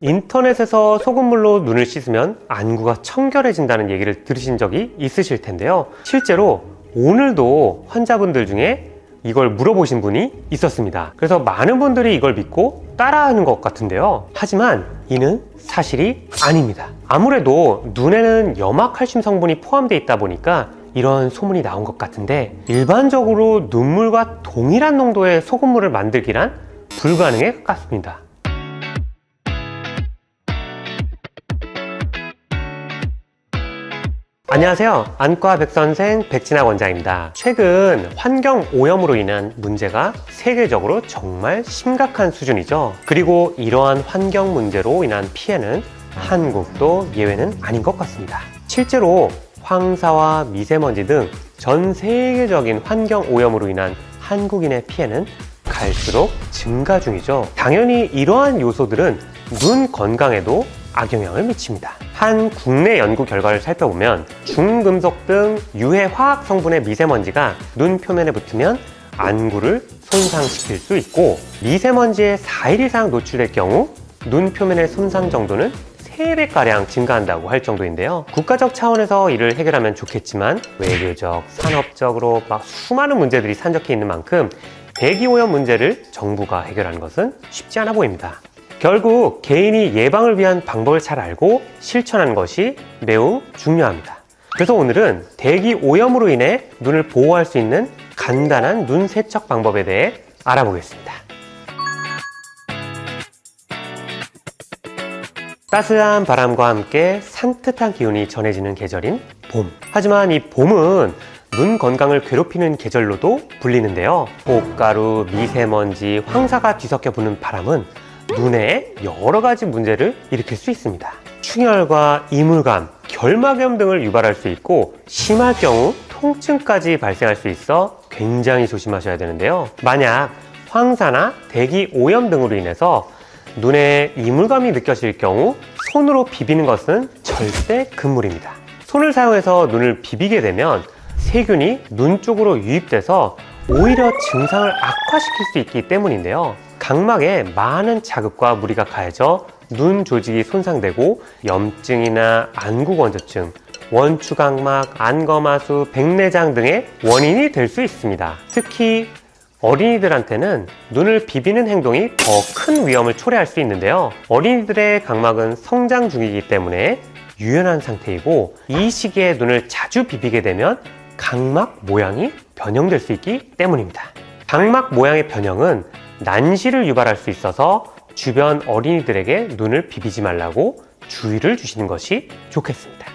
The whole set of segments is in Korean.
인터넷에서 소금물로 눈을 씻으면 안구가 청결해진다는 얘기를 들으신 적이 있으실 텐데요. 실제로 오늘도 환자분들 중에 이걸 물어보신 분이 있었습니다. 그래서 많은 분들이 이걸 믿고 따라하는 것 같은데요. 하지만 이는 사실이 아닙니다. 아무래도 눈에는 염화칼슘 성분이 포함되어 있다 보니까 이런 소문이 나온 것 같은데, 일반적으로 눈물과 동일한 농도의 소금물을 만들기란 불가능에 가깝습니다. 안녕하세요. 안과 백선생 백진학 원장입니다. 최근 환경 오염으로 인한 문제가 세계적으로 정말 심각한 수준이죠. 그리고 이러한 환경 문제로 인한 피해는 한국도 예외는 아닌 것 같습니다. 실제로 황사와 미세먼지 등 전 세계적인 환경 오염으로 인한 한국인의 피해는 갈수록 증가 중이죠. 당연히 이러한 요소들은 눈 건강에도 악영향을 미칩니다. 한 국내 연구 결과를 살펴보면 중금속 등 유해 화학 성분의 미세먼지가 눈 표면에 붙으면 안구를 손상시킬 수 있고, 미세먼지에 4일 이상 노출될 경우 눈 표면의 손상 정도는 3배가량 증가한다고 할 정도인데요. 국가적 차원에서 이를 해결하면 좋겠지만 외교적, 산업적으로 수많은 문제들이 산적해 있는 만큼 대기오염 문제를 정부가 해결하는 것은 쉽지 않아 보입니다. 결국 개인이 예방을 위한 방법을 잘 알고 실천하는 것이 매우 중요합니다. 그래서 오늘은 대기 오염으로 인해 눈을 보호할 수 있는 간단한 눈 세척 방법에 대해 알아보겠습니다. 따스한 바람과 함께 산뜻한 기운이 전해지는 계절인 봄. 하지만 이 봄은 눈 건강을 괴롭히는 계절로도 불리는데요. 꽃가루, 미세먼지, 황사가 뒤섞여 부는 바람은 눈에 여러 가지 문제를 일으킬 수 있습니다. 충혈과 이물감, 결막염 등을 유발할 수 있고, 심할 경우 통증까지 발생할 수 있어 굉장히 조심하셔야 되는데요. 만약 황사나 대기 오염 등으로 인해서 눈에 이물감이 느껴질 경우 손으로 비비는 것은 절대 금물입니다. 손을 사용해서 눈을 비비게 되면 세균이 눈 쪽으로 유입돼서 오히려 증상을 악화시킬 수 있기 때문인데요. 각막에 많은 자극과 무리가 가해져 눈 조직이 손상되고 염증이나 안구건조증, 원추각막, 안검하수, 백내장 등의 원인이 될 수 있습니다. 특히 어린이들한테는 눈을 비비는 행동이 더 큰 위험을 초래할 수 있는데요. 어린이들의 각막은 성장 중이기 때문에 유연한 상태이고, 이 시기에 눈을 자주 비비게 되면 각막 모양이 변형될 수 있기 때문입니다. 각막 모양의 변형은 난시를 유발할 수 있어서 주변 어린이들에게 눈을 비비지 말라고 주의를 주시는 것이 좋겠습니다.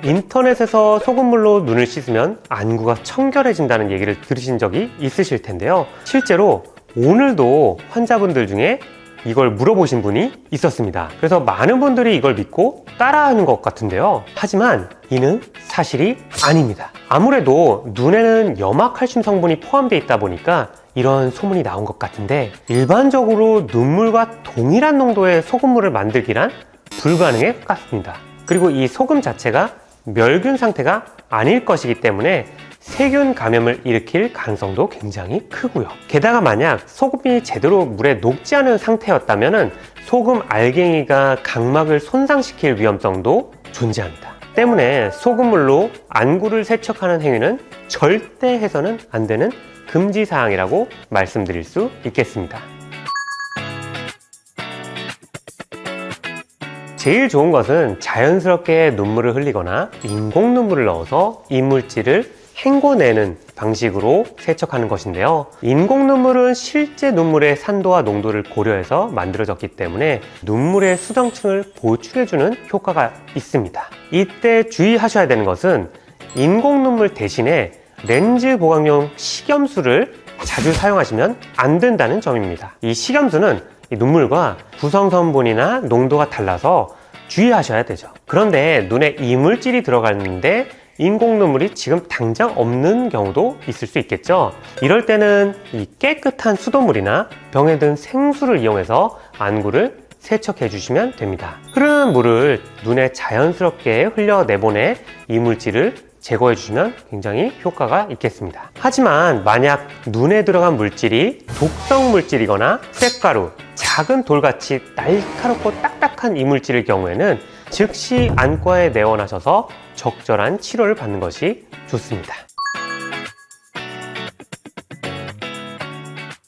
인터넷에서 소금물로 눈을 씻으면 안구가 청결해진다는 얘기를 들으신 적이 있으실 텐데요. 실제로 오늘도 환자분들 중에 이걸 물어보신 분이 있었습니다. 그래서 많은 분들이 이걸 믿고 따라하는 것 같은데요. 하지만 이는 사실이 아닙니다. 아무래도 눈에는 염화칼슘 성분이 포함되어 있다 보니까 이런 소문이 나온 것 같은데, 일반적으로 눈물과 동일한 농도의 소금물을 만들기란 불가능에 가깝습니다. 그리고 이 소금 자체가 멸균 상태가 아닐 것이기 때문에 세균 감염을 일으킬 가능성도 굉장히 크고요. 게다가 만약 소금이 제대로 물에 녹지 않은 상태였다면 소금 알갱이가 각막을 손상시킬 위험성도 존재합니다. 때문에 소금물로 안구를 세척하는 행위는 절대 해서는 안 되는 금지사항이라고 말씀드릴 수 있겠습니다. 제일 좋은 것은 자연스럽게 눈물을 흘리거나 인공 눈물을 넣어서 이물질을 헹궈내는 방식으로 세척하는 것인데요. 인공 눈물은 실제 눈물의 산도와 농도를 고려해서 만들어졌기 때문에 눈물의 수정층을 보충해주는 효과가 있습니다. 이때 주의하셔야 되는 것은 인공 눈물 대신에 렌즈 보강용 식염수를 자주 사용하시면 안 된다는 점입니다. 이 식염수는 이 눈물과 구성 성분이나 농도가 달라서 주의하셔야 되죠. 그런데 눈에 이물질이 들어갔는데 인공 눈물이 지금 당장 없는 경우도 있을 수 있겠죠. 이럴 때는 이 깨끗한 수돗물이나 병에 든 생수를 이용해서 안구를 세척해 주시면 됩니다. 흐르는 물을 눈에 자연스럽게 흘려 내보내 이물질을 제거해 주시면 굉장히 효과가 있겠습니다. 하지만 만약 눈에 들어간 물질이 독성 물질이거나 쇳가루, 작은 돌같이 날카롭고 딱딱한 이물질일 경우에는 즉시 안과에 내원하셔서 적절한 치료를 받는 것이 좋습니다.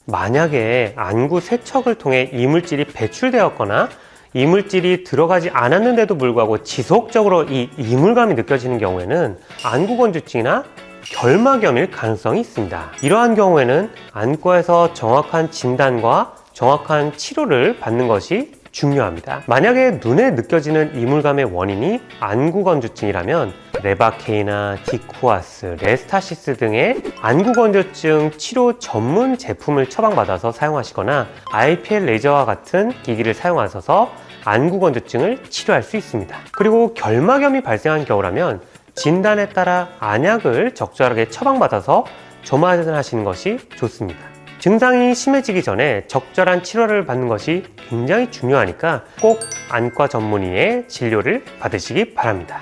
만약에 안구 세척을 통해 이물질이 배출되었거나 이물질이 들어가지 않았는데도 불구하고 지속적으로 이 이물감이 느껴지는 경우에는 안구건조증이나 결막염일 가능성이 있습니다. 이러한 경우에는 안과에서 정확한 진단과 정확한 치료를 받는 것이 중요합니다. 만약에 눈에 느껴지는 이물감의 원인이 안구건조증이라면 레바케이나 디쿠아스, 레스타시스 등의 안구건조증 치료 전문 제품을 처방받아서 사용하시거나 IPL 레이저와 같은 기기를 사용하셔서 안구건조증을 치료할 수 있습니다. 그리고 결막염이 발생한 경우라면 진단에 따라 안약을 적절하게 처방받아서 조마하시는 것이 좋습니다. 증상이 심해지기 전에 적절한 치료를 받는 것이 굉장히 중요하니까 꼭 안과 전문의의 진료를 받으시기 바랍니다.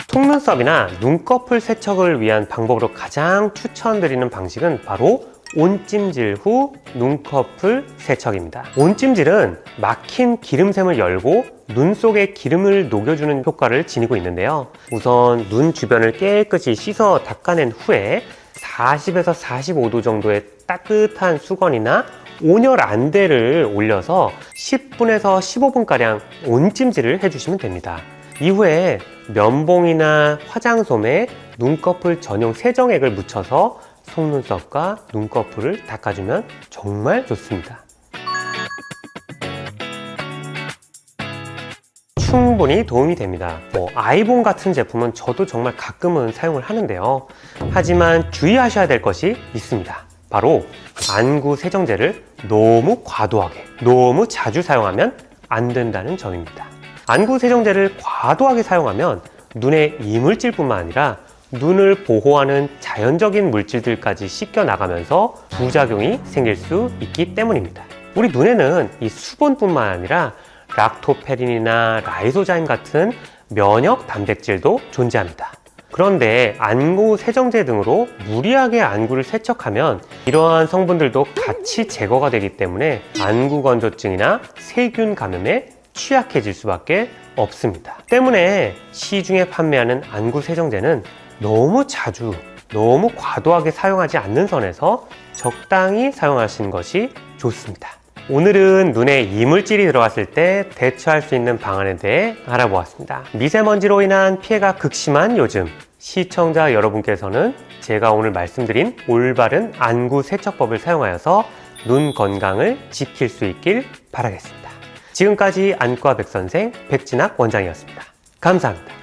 속눈썹이나 눈꺼풀 세척을 위한 방법으로 가장 추천드리는 방식은 바로 온찜질 후 눈꺼풀 세척입니다. 온찜질은 막힌 기름샘을 열고 눈 속에 기름을 녹여주는 효과를 지니고 있는데요. 우선 눈 주변을 깨끗이 씻어 닦아낸 후에 40에서 45도 정도의 따뜻한 수건이나 온열 안대를 올려서 10분에서 15분가량 온찜질을 해주시면 됩니다. 이후에 면봉이나 화장솜에 눈꺼풀 전용 세정액을 묻혀서 속눈썹과 눈꺼풀을 닦아주면 정말 좋습니다. 충분히 도움이 됩니다. 아이본 같은 제품은 저도 정말 가끔은 사용을 하는데요. 하지만 주의하셔야 될 것이 있습니다. 바로 안구 세정제를 너무 과도하게, 너무 자주 사용하면 안 된다는 점입니다. 안구 세정제를 과도하게 사용하면 눈의 이물질뿐만 아니라 눈을 보호하는 자연적인 물질들까지 씻겨 나가면서 부작용이 생길 수 있기 때문입니다. 우리 눈에는 이 수분뿐만 아니라 락토페린이나 라이소자임 같은 면역 단백질도 존재합니다. 그런데 안구 세정제 등으로 무리하게 안구를 세척하면 이러한 성분들도 같이 제거가 되기 때문에 안구 건조증이나 세균 감염에 취약해질 수밖에 없습니다. 때문에 시중에 판매하는 안구 세정제는 너무 자주, 너무 과도하게 사용하지 않는 선에서 적당히 사용하시는 것이 좋습니다. 오늘은 눈에 이물질이 들어갔을 때 대처할 수 있는 방안에 대해 알아보았습니다. 미세먼지로 인한 피해가 극심한 요즘, 시청자 여러분께서는 제가 오늘 말씀드린 올바른 안구 세척법을 사용하여서 눈 건강을 지킬 수 있길 바라겠습니다. 지금까지 안과 백선생 백진학 원장이었습니다. 감사합니다.